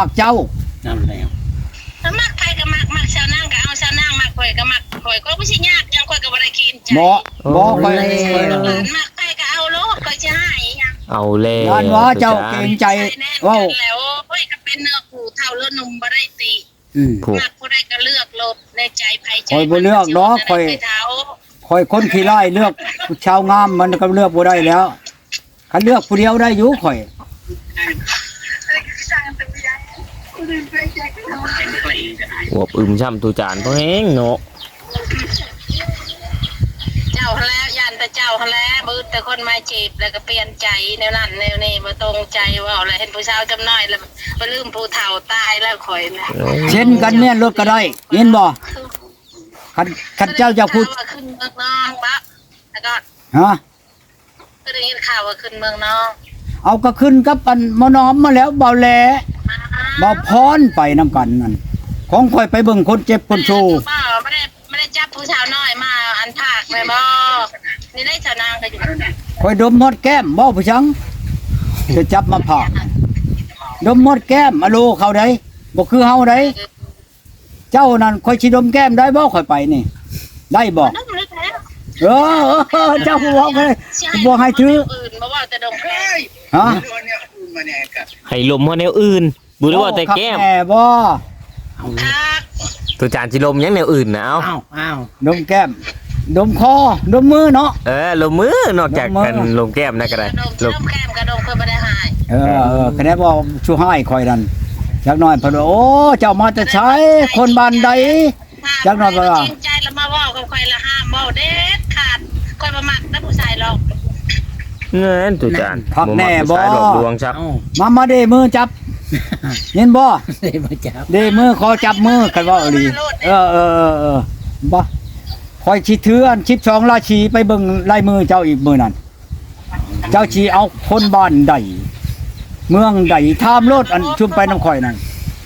มักเจ้านั่นแล้วถ้ามักใครก็มักชาวนางก็เอาชาวนางมักข่อยก็มักข่อยก็บ่สิยากจังข่อยก็บ่ได้กินใจบ่ค่อยมักใครก็เอาโลดข่อยสิให้หยังเอาแล้ว นั่นว่าเจ้าเกรงใจเว้าแล้วโอ้ยก็เป็นเนื้อผู้เฒ่าเลือดหนุ่มบ่ได้ติมักผู้ใดก็เลือกโลดในใจไผใจข่อยบ่เลือกดอกข่อยคนขี้ร้ายเลือกชาวงามมันก็เลือกบ่ได้แล้วคันเลือกผู้เดียวได้อยู่ข่อยอวบอึมช่ำตูจานเพราะแห้งเนาะเจ้าแล้วยันแต่เจ้าแล้วมือแต่คนมาจีบแล้วก็เปลี่ยนใจแนวนั้นแนวนี้บ่ตรงใจว่าอะไรเห็นผู้สาวจำน้อยแล้วบ่ลืมผู้เฒ่าตายแล้วข่อยนะเช่นกันแม่นรถก็ได้เห็นบ่คันเจ้าจะพูดขึ้นเมืองน้องปะแล้วก็ฮะก็ได้ยินข่าวว่าขึ้นเมืองน้องเอาก็ขึ้นกับอันมอน้อมมาแล้วเบาแลเบาพรไปนำกันนั่นของข่อยไปเบิ่งคนเจ็บคนโชว์ไม่ได้จับผู้สาวน้อยมาอันภาคแม่บ่นี่ได้ชาวนางก็อยู่ข่อยดมหมดแก้มบ่ผู้ชังจะจับมาผากดมหมดแก้มอโลเขาได้บ่คือเฮาได้เจ้านั่นข่อยสิดมแก้มได้บ่ข่อยไปนี่ได้บ่เจ้าบอกเลยบอกให้ถืออื่นบ่ว่าแต่ดมแก้มฮะให้ลมเฮาแนวอื่นบ่ได้ว่าแต่แก้มแม่บ่ตูจานสิลมยังแนวอื่นนะอ้าวดมแก้มดมคอดมมือเนาะลมมือนอกจากกันลมแก้มนะก็ได้ลมแก้มก็ดมเพิ่นบ่ได้หายคะแนนบ่ชูให้ข่อยนั่นจักหน่อยเพิ่นโอ้เจ้ามาแต่ใช้คนบ้านใดจักหน่อยบ่จริงใจแล้วมาเว้ากับข่อยละห้ามเว้าเด็ดขาดข่อยบ่มักนะผู้ชายหรอกเงินตูจานพักแน่บ่ดวงครับมาเด้มือจับเห็นบ่เด้มือจับเด้มือขอจับมือกันว่าอีบ่คอยสิถืออัน12ราชีไปเบิ่งลายมือเจ้าอีกมื้อนั้นเจ้าสิเอาคนบ้านใดเมืองใดถามโลดอันชุมไปน้ำข่อยนั่น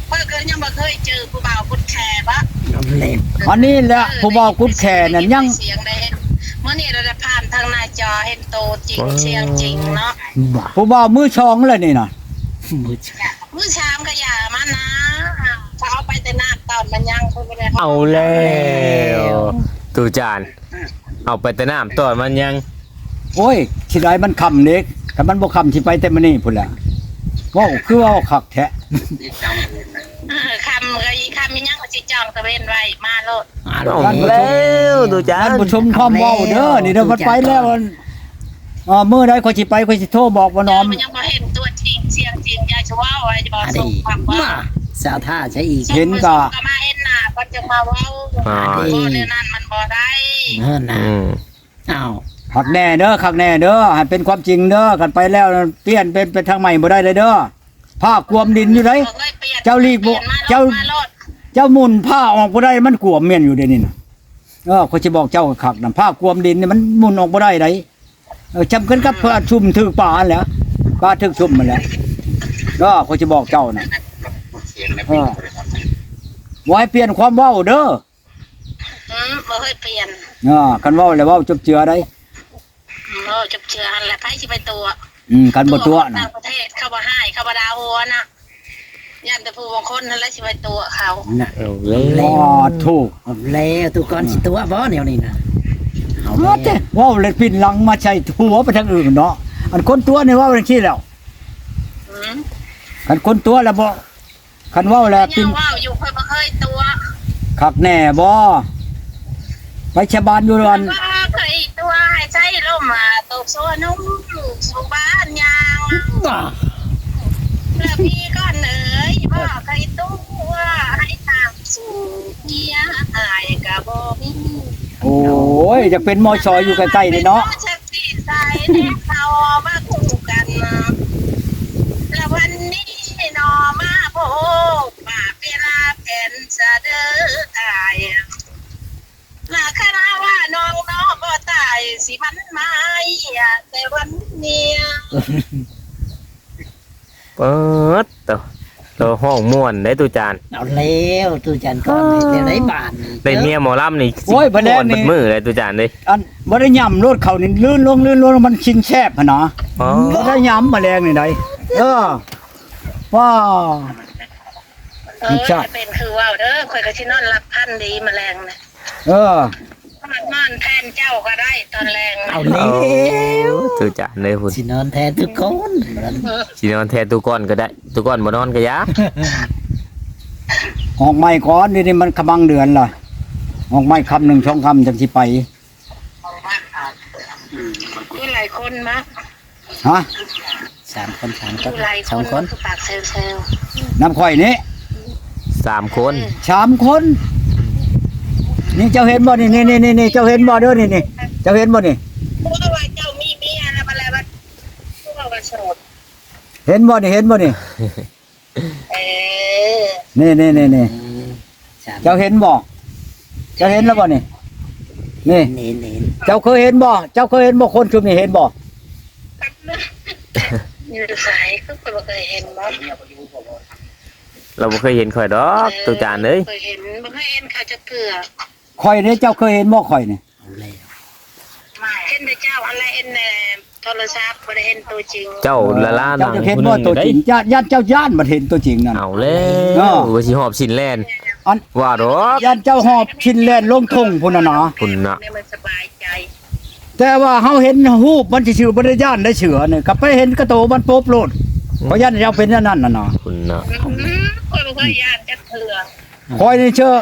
เพิ่นยังบ่เคยเจอผู้บ่าวกุดแขบ่อันนี้แหละผู้บ่าวกุดแขนั่นยังเสียงได้เมื่อนี้เราได้ผ่านทางหน้าจอเห็นโตจริงเสียงจริงเนาะผู้บ่าวมือชองเลยนี่น่ะมือชามก็อย่ามานะถ้าเอาไปแต่หน้าตอนมันยังคงบ่ได้เอาแล้วตูจานเอาไปแต่น้ำตอนมันยังโอ้ยสิได้มันค่ำเด็กถ้ามันบ่ค่ำสิไปแต่มื้อนี้พุ่นล่ะว้าคือว่าคักแท้คำก็อีคำมีหยังก็สิจองตะเวนไว้มาโลดแล้วตูจานผู้ชมความเว้าเด้อนี่เด้อมันไปแล้วมื้อใดข่อยสิไปข่อยสิโทรบอกว่าน้อมมันยังบ่เห็นตัวจริงเสียงจริงยายสิว่าไว้จะบ่ส่งความว่าสาวท่าใช่อีกเห็นก็มาเห็นหน้าก็จะมาเว้าบ่เรื่องนั้นมันบ่ได้อ้าวคักแน่เด้อคักแน่เด้อให้เป็นความจริงเด้อกันไปแล้วเปลี่ยนเป็นทางใหม่บ่ได้เลยเด้อผ้ากวมดินอยู่ไดเจ้าลีกบ่เจ้าหมุนผ้าออกบ่ได้มันกวมเมียนอยู่เดี๋ยวนี้น่ะเขาสิบอกเจ้าคักน่ะผ้ากวมดินนี่มันหมุนออกบ่ได้ไดจำกันกับผ้าชุ่มถึกป่าอันแหละป่าถึกชุ่มมันแหละเขาสิบอกเจ้าน่ะบ่ให้เปลี่ยนความเว้าเด้อบ่เคยเปลี่ยนคันเว้าแล้วเว้าจบเจือได้จบเจือหั่นแหละไผสิไปตัวกันบ่ตัวน่ะต่างประเทศเขาบ่ให้เขาบ่ดาหัวน่ะย่านแต่ผู้บางคนนั่นแหละสิไปตัวเขาน่ะถูกแล้วตุกอนสิตัวบ่แนวนี้น่ะเอาเด้ว้าวเลยปิ่นหลังมาใช้หัวไปทางอื่นเนาะอันคนตัวนี่ว่าจังซี่แล้วคันคนตัวแล้วบ่คันเว้าแล้วปิ่นว้าวอยู่ค่อยบ่เคยตัวคักแน่บ่ไปชะบานอยู่วันเคยตัวให้ใช้ลมมาตกโซนุ่มสู่บ้านยางแล้วพี่ก่อนเอ๋ยบ่เคยตัวให้ตามสู่เมียอายก็บ่มีโอ้ยจะเป็นมอชอยอยู่ใกล้ๆนี่เนาะชักสิใส่แน่เขามาคู่กันแล้ววันนี้นอมาโบมาเวลาแผ่นสะเด้อตายมาคณะว่าน้องบ่ตายสิมันมาแต่วันนี้เปิดตัวห้องม่วนได้ตูจานเอาแล้วตูจานก่อนได้ได้บานได้เมียหมอลำนี่โอ้ยบ่ได้นี่มือเลยตูจานเด้อันบ่ได้ย่ำรถเขานี่ลื่นลงมันชิงแซ่บหั่นเนาะบ่ได้ย่ำแมลงนี่ได้ว่า เป็นคือว่าวเด้อข่อยก็สินอนรับพันดีแมลงนะ เออ นอนแทนเจ้าก็ได้ตอนแรงนะ เอาแล้ว ตูจานเลยพุ่น สินอนแทนทุกคน สินอนแทนตูก้อนก็ได้ตูก้อนบ่นอนก็ยา ออกใหม่ก่อนนี่มันกำลังเดือนล่ะออกใหม่คำหนึ่งช่องคำจังสิไป คือหลายคนมะ ฮะ 3 คน คือหลายค 2 คน คือปากเซล น้ำข่อยนี่ 3 คน 3 คน นี่เจ้าเห็นบ่นี่เจ้าเห็นบ่เด้อนี่เจ้าเห็นบ่นี่ เพราะว่าเจ้ามีเมียแล้วอะไรวะเพราะว่าโสด เห็นบ่นี่เห็นบ่นี่ เออ นี่ 3 เจ้าเห็นบ่เจ้าเห็นแล้วบ่นี่นี่ เน้น เจ้าเคยเห็นบ่เจ้าเคยเห็นบ่คนชุมนี่เห็นบ่ อยู่สายก็บ่เคยเห็นบ่ เราบ่เคยเห็นข่อยดอกตูจานเอ้ย เคยเห็นบ่เคยเห็นเขาจะเกลือ ข่อยนี่เจ้าเคยเห็นบ่ข่อยนี่ เอาแล้ว เห็นแต่เจ้าอะไรเห็นในโทรศัพท์บ่ได้เห็นตัวจริง เจ้าละล่าห เจ้า นัง จะเห็นบ่ตัวจริงญาติเจ้าย่านมาเห็นตัวจริงนั่น เอาแล้ เอ ว อ ว่าสิหอบสินแล่น อัน ว่าดอก ญาติเจ้าหอบชิ้นแล่นลงทงพุ่นน่ะนะ คุณน่ะ เนี่ยมันสบายใจ แต่ว่าเฮาเห็นรูปมันสิชื่อบ่ได้ย่านได้เฉือนี่ก็ไปเห็นกระโตมันโป๊บโลดเพราะญาติเจ้าเป็นอย่างนั้นน่ะนะ คุณน่ะ คนบ่เคยญาติจะเกลือ ข่อยนี่เชื่อ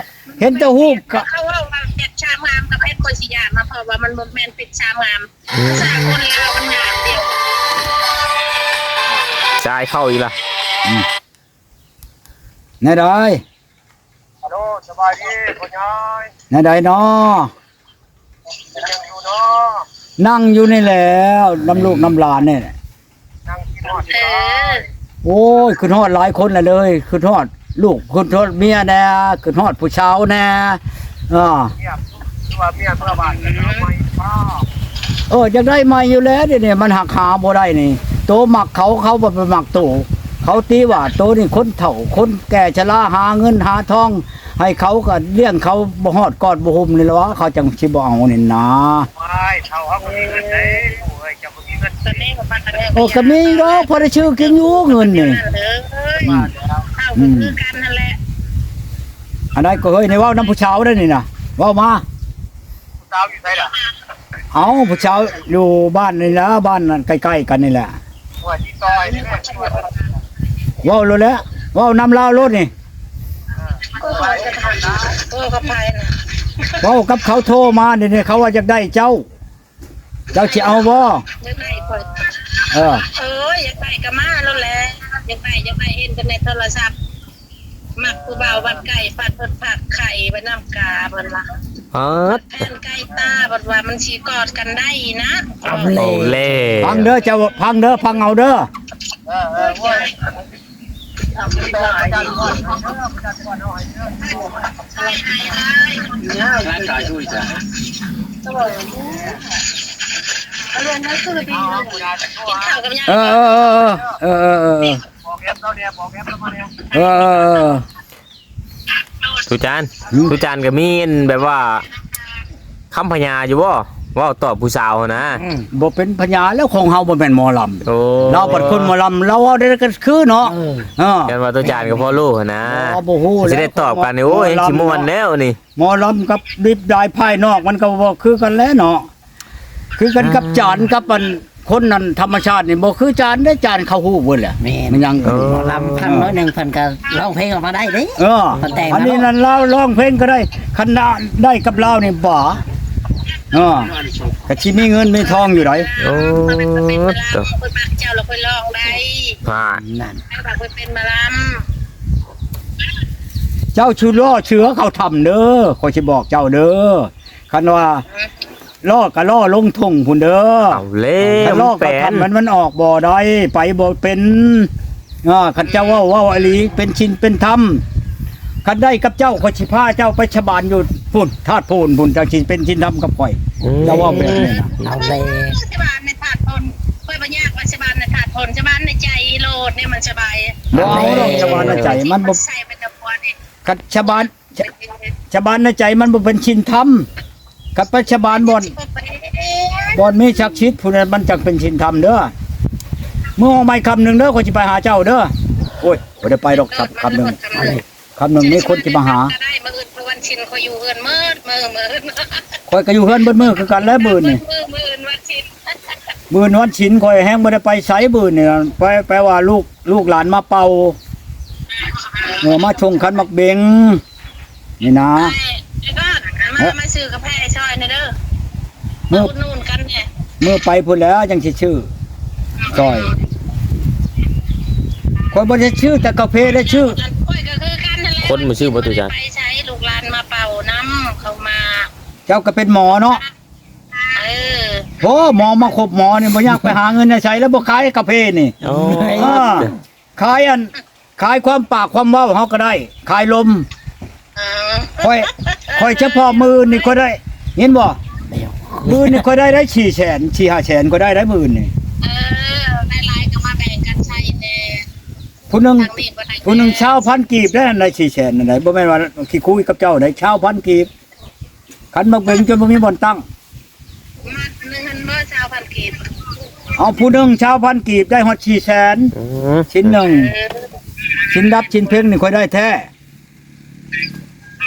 เห็นแต่รูปก็ เขาว่าเจ็ดชามงามกับเพชรคนสิญาติมาเพราะว่ามันบ่แม่นเป็นชามงามสาคนลาวมันงามเดียว ชายเข้าอีกล่ะ แน่ใด ฮัลโหลสบายดีพ่อใหญ่ แน่ใดเนาะ ยังอยู่เนาะ นั่งอยู่นี่แหล้วน้ำลูกน้ำหลานนี่แหละ นั่งกินฮอด เอ ที่บ้า อน โอ้ยขึ้นฮอดหลายคนแล้วเลยขึ้นฮอดลูกขึ้นฮอดเมียแน่ขึ้นฮอดผู้ชาวแน่อ่า เมียตัวเมียเมื่อบ้านกันเอาไม่ป้า อยากได้ใหม่อยู่แล้วนี่มันหักหาบ่ได้นี่โตหมักเขาบ่ไปหมักโตเขาตีว่าโตนี่คนเฒ่าคนแก่ชราหาเงินหาทอง ให้เขาก็เลี้ยงเขาบ่ฮอดกอดบ่ห่มนี่ล่ะวะเขาจังสิบ่เอานี่นะ ไม่เท่าครับมีเงินได้โอ้ยจะบ่มีเงิน ตอนนี้ก็มากันแล้ว โอ้ก็มีดอกพอได้ชื่อกินอยู่เงินนี่ เด้อเอ้ย บ้านแล้ว เอ้าก็คือกันนั่นแหละ อันใดก็เฮ้ยในเว้าน้ำผู้ชาวได้นี่น่ะเว้ามา สาวอยู่ไสล่ะ เอาผู้ชาวอยู่บ้านนี่ละบ้านนั่นใกล้ๆกันนี่แหละ ว่าที่ซอยนี่แม่ช่วย เว้าโลดแล้วเว้านำลาวโลดนี่ ก็ขอจะทำก็กับภัยนะ เว้ากับเขาโทรมานี่เขาว่าอยากได้เจ้า เจ้าสิเอาบ่ ยังไงคน เออ ยังไงก็มาแล้วแหละยังไงเห็นกันในโทรศัพท์มักผู้เบาบันไก่ฟัดเพิ่นผักไข่ไปน้ำกาเพิ่นว่า แทนไก่ตาบัดว่ามันสิกอดกันได้นะ เอา โอ้ แล้ว เล่ ฟังเด้อเจ้าฟังเด้อฟังเอาเด้อ เว้ยเอาไปหาจันก่อนเอาจันก่อนเอาให้เด้อ ร้านขายด้วยจ้ะเอาเรื่องนั้นคือดี เอาผู้ใหญ่จะโทร กิน หา ข้าวกับยา เออ บอกแอปเราเนี่ยบอกแอปเรามาเนี่ย เออ ตูจานตูจานก็มีอันแบบว่าคำพญาอยู่บ่เว่าตอบผู้สาวนะ บ่เป็นพญาแล้วของเฮาบ่แม่นหมอลำ โอ้ เราเป็นคนหมอลำเราเอาได้ก็คือเนาะ เออ เออ กันว่าตูจานกับพ่อลูกนะ บ่ฮู้แล้ว จะได้ตอบกันนี่โอ้ยยังสิม่วนแล้วนี่ หมอลำกับดิบดายภายนอกมันก็บ่คือกันแล้วเนาะคือกันกับจานกับมันคนนั้นธรรมชาตินี่บ่คือจานได้จานเขาฮู้เบิดแหละ แม่ มันยัง หมอลำพังน้อยหนึงเพิ่นก็ร้องเพลงออกมาได้เด้ เออ มันแต่งมา อันนี้นั่นเราร้องเพลงก็ได้คันได้กับเรานี่บ่ก็สิมีเงินมีทองอยู่ได โอ้ เป็นมาลำ ตัว คนปากเจ้าเราไปลองได้ ผ่าน นั่น ให้ปากไปเป็นมาล เจ้าชื่อล่อเชื้อเขาทำเด้อขอยสิบอกเจ้าเด้อคันว่าล่อก็ล่อลงทุ่งพุ่นเด้อ เอาเล่ คันล่อ แป ก็ น ทำมันออกบ่ได้ไปบ่เป็นคันเจ้าว่าอหลีเป็นชินเป็นธรรมคันได้กับเจ้าขอยสิพาเจ้าไปชบานอยู่พุ่นธาตุพูนพุ่นจังสิเป็นชินธรรมกับข่อยเจ้าว่าแบบนี้นะ เอาเลย ำชบานในถาดพลเพื่อปัญญากว่าชบานในถาดพลชบานในใจโลดเนี่ยมันสบาย บ่เอาดอกชบานในใจมันบ่ ใส่เป็นตะปวนเนี่ย กัชบานชบานในใจมันบ่เป็นชินธรรมกับปัจจบานบ่มีศักดิ์สิทธิ์ผู้นั้นมันจักเป็นชินธรรมเด้อเมื่อเอาไม้คำหนึงเด้อขอยสิไปหาเจ้าเด้อโอ้ยบ่ได้ไปดอกคำหนึง คำหนึ่งนี่คนจะมาหา ได้มื้ออื่นมื้อวันชินคอยอยู่เฮือนมื้อ คอยก็อยู่เฮือนเบิดมื้อคือกันแล้วมื้อนี่ มื้ออื่นวันชิน มื้อวันฉินคอยแฮงบ่ได้ไปไสมื้อนี่ไปว่าลูกหลานมาเป่ามาชงคันมักเบงนี่นะ ไอ้ก็มาซื้อกาแฟช่อยนะเด้อ มื้อ อุดหนุนกันเนี่ย มื้อไปพุ่นแล้วจังสิชื่อซอยคอยบ่ได้ชื่อแต่กาแฟได้ชื่อ ค่อยก็คือกันนั่นแหละ คนบ่ชื่อบ่ตุจาน ไปใช้ลูกหลานมาเป่าน้ำเข้ามา เจ้าก็เป็นหมอเนาะ เออ โอ้หมอมาครบหมอนี่บ่อยากไปหาเงินใช้แล้วบ่ขายกาแฟนี่ โอ้ ขายความปากความเว้าเฮาก็ได้ขายลม เออ ค่อยเฉพาะมือนี่ก็ได้ เห็นบ่ เดี๋ยว มือนี่ก็ได้400,000 ก็ได้มือนี่ เออหลายๆก็มาแบ่งกันใช้แน่ ผู้หนึง ทางนี้บ่ได้ ผู้หนึง1,000 กีบได้อันใด400,000อันใดบ่แม่นว่าขี้คุยกับเจ้าได้1,000 กีบคันมาเบิ่งจนบ่มีบ่อนตั้ง มาหนึ่งหันเบอร์1,000 กีบ เอาผู้หนึง1,000 กีบได้ฮอด400,000 อืม ชิ้นหนึง เออ ชิ้นดับชิ้นเพ่งนี่ค่อยได้แท้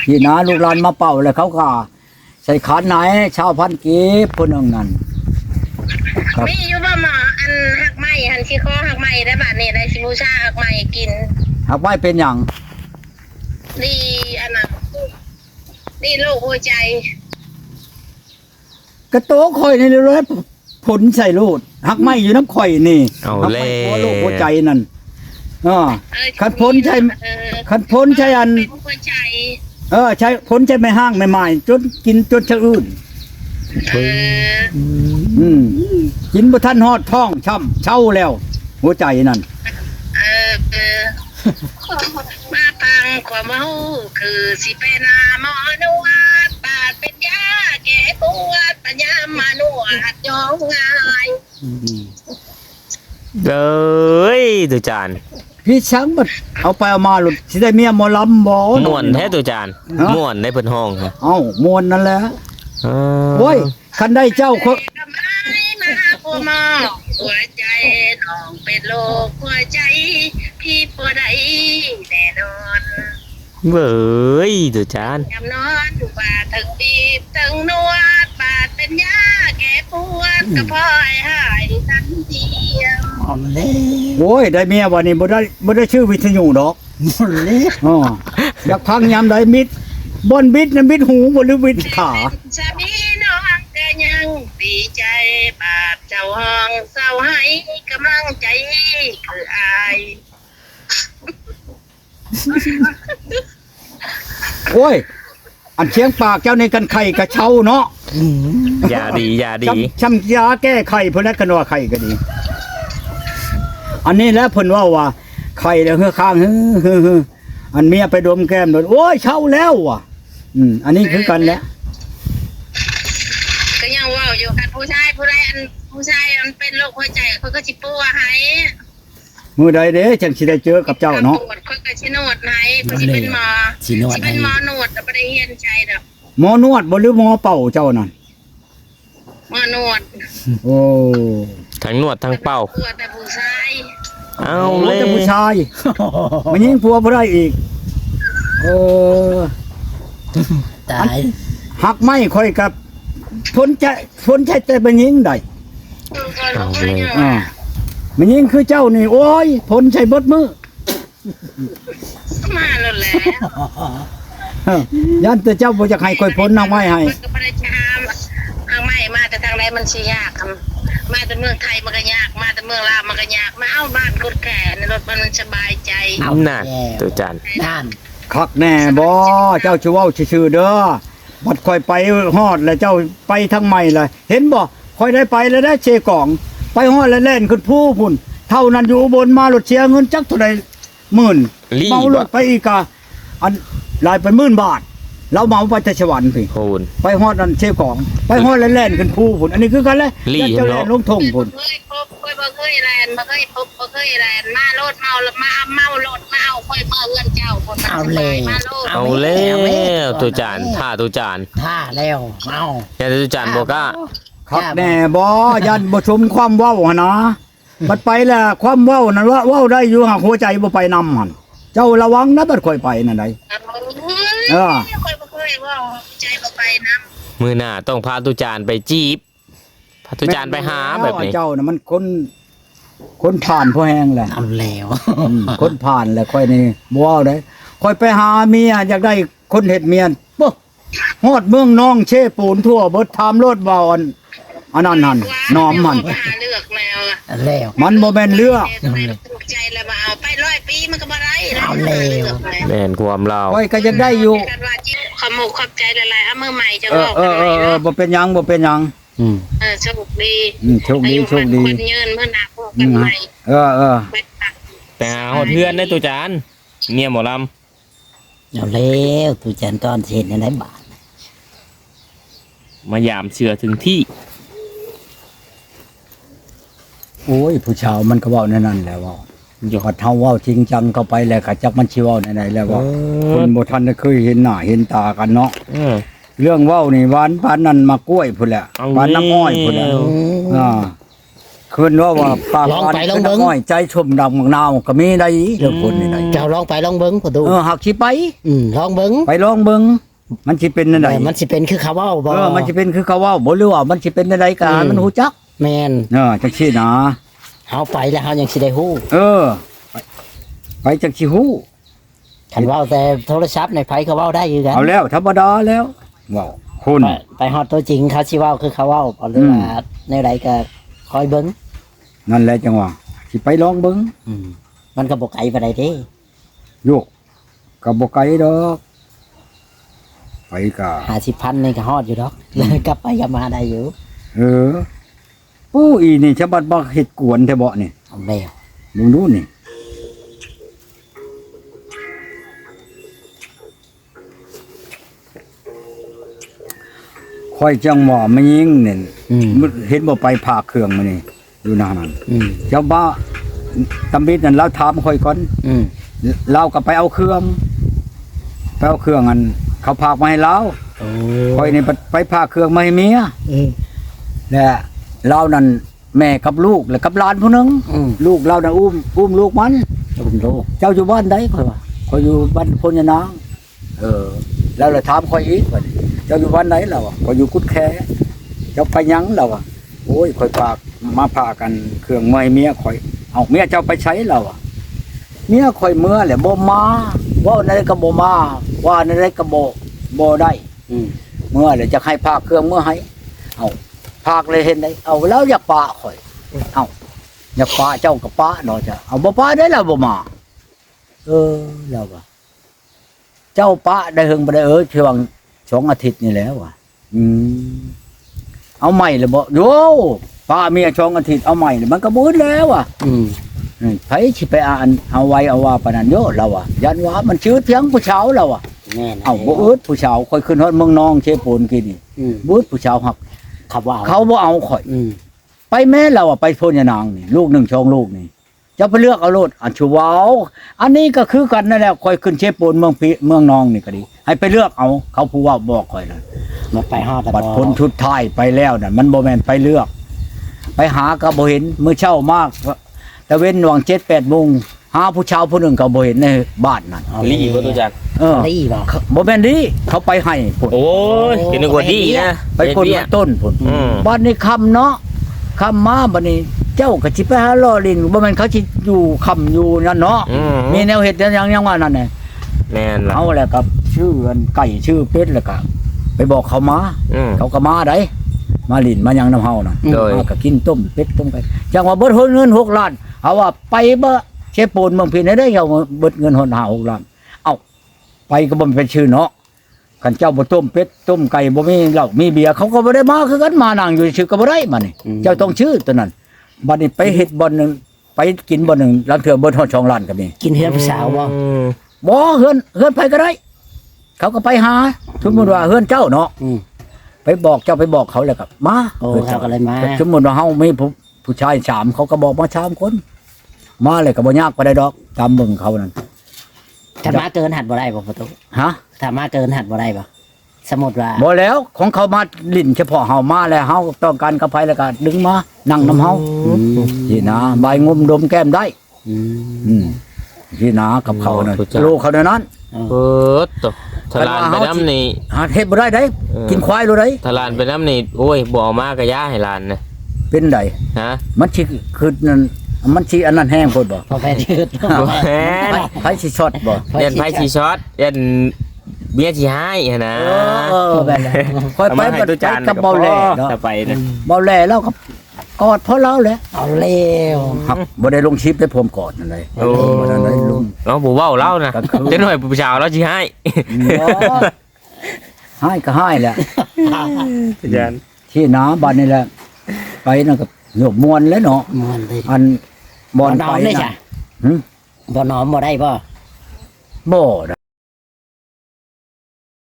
ที่นาลูกหลานมาเป่าแล้วเขาก็ใส่ขันไหน1,000 กีบผู้หนึงนั่นครับ มีอยู่บ่หมออันหักไม้หันสิคอหักไม้ได้บาดนี้ได้สิบูชาหักไม้กิน หากไว้เป็นหยัง นี่อันน่ะนี่โรคหัวใจ กระโตข่อยนี่เลยผลใส่โลดหักไม้อยู่น้ำข่อยนี่ เอา หัก แล้ ไม้หัวโลก ว หัวใจนั่นคันพ้นใช่ เออ คันพ้นใช่อัน เป็นหัวใจ ใช่พ้นใช่ไม่ห้างไม่หมายจนกินจนชะอื่น เออ กินบ่ทันฮอดท้องช่ำเช่าแล้ว หัวใจนั่น เออมาฟังความเมาคือสิเป็นหมอนวดบาดเป็นยาแก้ปวดปัญญามานวดยองง่าย เอ้ยตุจาน พี่ช้างบัดเอาไปเอามาหลุดสิได้เมียหมอลำบ่ ม่วนแท้ตุจานม่วนในเพิ่นห้องครับ เอ้าม่วนนั่นแหละ เออ โอ้ยคันได้เจ้าเขา ทำไมมาผู้มอหัวใจน้องเป็นโรคหัวใจ พี่บ่ได้แน่นอน เบ้ยตุจาน ยามนอนบาดถึงบีบถึงนวดบาดเป็นยาแก้ปวดก็พอหายทันที เอาเลย โอ้ยได้เมียวันนี้บ่ได้ชื่อวิทยุดอก หมดเลย อ๋ออยากพังยามใดมิดบ่อนบิดน่ะบิดหูบ่หรือบิดขา สามีน้องก็ยังดีใจบาดเจ้าห้องเศร้าให้กำลังใจคืออาย โอ้ย อันเชียงปากเจ้าในกันไข่กระเช้าเนาะ อย่าดีอย่าดี ช้ำยาแก้ไข่เพิ่นนั้นกันว่าไข่ก็ดี อันนี้แหล้วเพิ่นว่าไข่แล้วเฮือข้างฮืออันเมียไปดมแก้มโดนโอ้ยเช้าแล้วว่ะอันนี้คือกันแหละ ก็ยังว่าอยู่กันผู้ชายอันเป็นโรคหัวใจเขาก็สิปัวให้ มื้อใดเด้จังสิได้เจอกับเจ้าเนาะ ตรวจเขาก็สินวดให้เขาสิเป็นหมอ สินวด สิ ให้ เป็นหมอนวดแต่บ่ได้เรียนใจดอก หมอนวดบ่หรือหมอเป่าเจ้านั่น หมอนวด โอ้ ทั้งนวดทั้งเป่า ปวดแต่ผู้ชาย เอา โอ้ เลย แต่ผู้ชายมันยิงผัวบ่ได้อีกเออ ตาย หักไม้ค่อยกับพ้นใจแต่มันยิงได้ เอาเลย มันยิงคือเจ้านี่โอ้ยพ้นใช้เบดมือ มาแล้วแหละ ยันแต่เจ้าบ่อยากให้ค่อยพ้นเอาไม้ให้ มันก็บ่ได้ชามทางไม่มาแต่ทางใดมันสิยากครับมาแต่เมืองไทยมันก็ยากมาแต่เมืองลาวมันก็ยากมาเอาบ้านคนแก่ในรถมันสบายใจ เอา น่ะตุจาน ด้าน คักแน่บ่เจ้าชื่อเว้าชื่อๆเด้อบัดค่อยไปฮอดแล้วเจ้าไปทางใหม่เลยเห็นบ่ค่อยได้ไปแล้วได้เชกองไปฮอดแล้วแล่นขึ้นผู้พุ่นเท่านั้นอยู่อุบนมารถเสียเงินจักเท่าใดหมื่น ลี่ เมารถไปอีกอะอันหลายเป็น10,000 บาทเราเมาไปแต่สวรรค์พี่ โหน ไปฮอดนั่นเชฟของไปฮอดแล้วแล่นขึ้นภูพุ่นอันนี้คือกันเลย ลี่ เจ้า เนาะ แล่นลงทงพุ่น เคยพบบ่เคยแลนบ่เคยพบบ่เคยแลนมารถเมาแล้วมาเมารถมาเอาค่อยมาเอื้อนเจ้าคนมันสบายมาโลด เอาแล้วตุจานท่าตุจาน ท่าแล้วเอา อย่าตุจานบอกว่า ครับแน่บ่ยันบ่ชมความเว้าหั่นนะบัดไปแล้วความเว้านั้นว่าเว้าได้อยู่หากหัวใจบ่ไปนำหั่น เจ้าระวังนะบัดข่อยไปนั่นได เออค่อยบ่เคยว่าใจบ่ไปนำ มือหน้าต้องพาตุจานไปจีบพาตุจานไปหาแบบนี้ เจ้าน่ะมันคนผ่านพอแห้งแหละ เอาแล้ว คนผ่านแหละค่อยนี่บ่เอาได้ค่อยไปหาเมียอยากได้คนเฮ็ดเมียปุ๊บฮอดเมืองน้องเชปูนทั่วเบิดถามรถบ่อันนั้นหั่นน้อมมัน หาเลือกแล้วอะ เอาแล้ว มันบ่แม่นเลือก ไปถูกใจแล้วมาเอาไป100ปีมันก็บ่ได้นะ เอาแล้ว แม่นความเรา ค่อยก็ยังได้อยู่ กันว่าจิ้มขมุกขอบใจหลายๆเอามือใหม่จะ เอ บอก บ่เป็นหยังบ่เป็นหยัง อืม โชคดี โชคดีโชคดี คนยืนเมื่อหน้าพวกกันใหม่ เออ ไปตัก ไปหาฮอดเพื่อนได้ตุจานเมียหมอล เอาแล้วตูจันตอนเห็นในบาท ำมายามเชื่อถึงที่ โอ้ยผู้ชาวมันก็เว้าในนั้นแหละเว้าอย่าเฮาเว้าจริงจังเข้าไปแล้วก็จักมันสิเว้าในไหนแล้วเว่าคนบ่ทันได้เคยเห็นหน้าเห็นตากันเนาะ เออ เรื่องเว้านี่หวานปานนั้นมากล้วยพุ่นแหละ เอา หวานน้ำอ้อยพุ่นแหละ แล้ว คืนว่าปากหวานคือน้ำอ้อยใจชมดำมังนาวก็มีได้เรื่องคนนี่ได้ เจ้าลองไปลองเบิ้งประตู หักสิไป ลองเบิ้ง ไปลองเบิ่งมันสิเป็นจังได มันสิเป็นคือเขาเว้าบ่ มันสิเป็นคือเขาเว้าบ่หรือว่ามันสิเป็นจังไดก็ให้มันฮู้จัก แม่น จังซี่นะ เฮาไปแล้วเฮายังสิได้ฮู้ ไปจังสิฮู้ คันเว้าแต่โทรศัพท์ในไผก็เว้าได้อยู่กัน เอาแล้วธรรมดาแล้วเว้าคุณ ไปฮอดตัวจริงเขาสิเว้าคือเขาเว้าเอาหรือว่าในใดก็คอยเบิ้ง นั่นแหละจังว่าสิไปลองเบิ่ง มันก็บ่ไกลปานใดเด้ โยกก็บ่ไกลดอกไปก็ 50,000นี่ก็ฮอดอยู่ดอกเลยกลับไปกลับมาได้อยู่ ปู้อีนี่ฉบับบ่เฮ็ดกวนแท้บ่นี่ เอาแล้ว มึงดูนี่ค่อยจังว่ามันยิงนี่เห็นบ่ไปพาเครื่องมานี่อยู่หน้านั้นเจ้าบ้าตำบิดนั่นเราถามค่อยก่อนเราก็ไปเอาเครื่องอันเขาพากมาให้เราค่อยนี่ไปพาเครื่องมาให้เมียและเรานั่นแม่กับลูกแล้วกับหลานผู้หนึงลูกเราน่ะอุ้มลูกมันลูกเจ้าอยู่บ้านใดค่อยว่าค่อยอยู่บ้านพญานางแล้วเลยถามค่อยอีกว่าเจ้าอยู่บ้านไหนเราอ่ะค่อยอยู่กุดแคเจ้าไปหยังเราอ่ะโอ้ยค่อยพากมาพากันเครื่องมาให้เมียค่อยเอาเมียเจ้าไปใช้เราอ่ะเมียค่อยเมื่อแหละบ่มาว่าในก็บ่มาว่าในก็บ่ได้เมื่อเลยจะให้พากเครื่องเมื่อให้เอาพากเลยเห็นได้เอาแล้วอยากปะข่อยเอาอยากปะเจ้ากับปะเนาะจ้ะเอาบ่ปะได้แล้วบ่มาแล้วว่าเจ้าปะได้หึงบ่ได้ช่วง2 อาทิตย์นี่แล้วว่ะเอาใหม่เลยบ่โยปะเมีย2 อาทิตย์เอาใหม่เลยมันก็บ่อึดแล้วว่ะไผสิไปอ่านเอาไว้เอาว่าปานนั้นโยเราอ่ะยันว่ามันชื่อเพียงผู้ชาวเราอ่ะ แม่น เอาบ่อึดผู้ชาวค่อยขึ้นฮอดเมืองนองเชปูนกินนี่บ่อึดผู้ชาวฮัก เขาว่า เขาบ่เอาข่อยไปแม่เราอ่ะไปพญานางนี่ลูก1 2ลูกนี่จะไปเลือกเอาโลดอันชูวาวอันนี้ก็คือกันนั่นแหละค่อยขึ้นเชปูนเมืองนองนี่ก็ดีให้ไปเลือกเอาเขาผู้ว่าบอกข่อยน่ะ มาไปฮอด บัดพ้นชุดท้ายไปแล้วน่ะมันบ่แม่นไปเลือก ไปหาก็บ่เห็นมื้อเช้ามากแต่เว้นหวัง 7-8 โมงหาผู้ชาวผู้หนึงก็บ่เห็นในบ้านนั่น รีบ่ตุจาน รีบ่ บ่แม่นดีเขาไปให้พุ่น โอ้ยกินนึกว่าดีนะ ไปคนมาต้นพุ่น อืม บ้านนี้ค่ำเนาะค่ำมาบัดนี้เจ้าก็สิไปหาล่อลินบ่แม่นเขาสิอยู่ค่ำอยู่นั่นเนาะมีแนวเฮ็ดยังว่านั่นน่ะ แม่นล่ะ เอาแล้วกับชื่ออันไก่ชื่อเป็ดแล้วก็ไปบอกเขามา เขาก็มาได้มาลินมายังน้ำเฮาน่ะ โดย ก็กินต้มเป็ดต้มไก่จังว่าเบิดเงิน6 ล้านเอาว่าไปบ่เชฟปูนเมืองพินได้เอาเบิดเงิน6 ล้านเอาไปก็บ่เป็นชื่อเนาะคันเจ้าบ่ต้มเป็ดต้มไก่บ่มีเหล้ามีเบียร์เขาก็บ่ได้มาคือกันมานั่งอยู่ชื่อก็บ่ได้มานี่เจ้าต้องชื่อตัวนั้นบัดนี้ไปเฮ็ดบ่อนนึงไปกินบ่อนนึงลังเทื่อเบิดฮอด2 ล้านก็มี กินเฮือนผู้สาวบ่ บ่เฮือนไปก็ได้ เขาก็ไปหาสมมุติว่าเฮือนเจ้าเนาะไปบอกเจ้าไปบอกเขาแล้วก็มา โอ้เขาก็เลยมา สมมุติว่าเฮามีผู้ชาย3เขาก็บอกมา3 คนมาเลยก็บ่ยากปานใดดอกตามเบิ่งเขานั่น ถ้ามาเกินหัดบ่ได้บ่ประตู ฮะ ถ้ามาเกินหัดบ่ได้บ่สมมุติว่า บ่แล้วของเขามาลิ้นเฉพาะเฮามาแล้วเฮาต้องการกับไผแล้วก็ดึงมานั่งนํเฮาสินะใบงมดมแก้มได้ ที่นากับเขาน่ะ โอ้ทุกอย่าง โลเขาเท่านั้น เปิดตกทลานไปน้ำนี่ หาเฮ็ดบ่ได้เด้ เออ กินควายโลได้ ทลานไปน้ำนี่โอ้ยบ่เอามากระยาให้หลานนะ เป็นได ฮะ มันสิคือนั่นมันสิอันนั้นแห้งโพดบ่ พอแฟนยืด บ่แม่น ไผสิช็อตบ่ เรียนไพ่ชีช็อตเรียนเบี้ยชีให้หั่นนะ เออแบบนั้นค่อย เอา ไป มาให้ตุจาน กับเบาแหล่เนาะ จะไปนะ เบาแหล่แล้วก็กอดพ่อเราแหละ เอาเร็ว ครับบ่ได้ลงชิปได้ผมกอดนั่นเลย โอ้ บ่ได้ลง น้องผู้เว้าเล่านะ ก็คือ เจ้าหน่อยผู้ชาวเราชีให้ ให้ก็ให้แหละ ตุจาน ที่นาบ้านนี่แหละไปนั่นก็หยบมวนแล้วเนาะ มันเลย อันบอล นอ ไป มได้ น่ะ จ้ะ หึ บ่นอมบ่ได้บ่ บ่ได้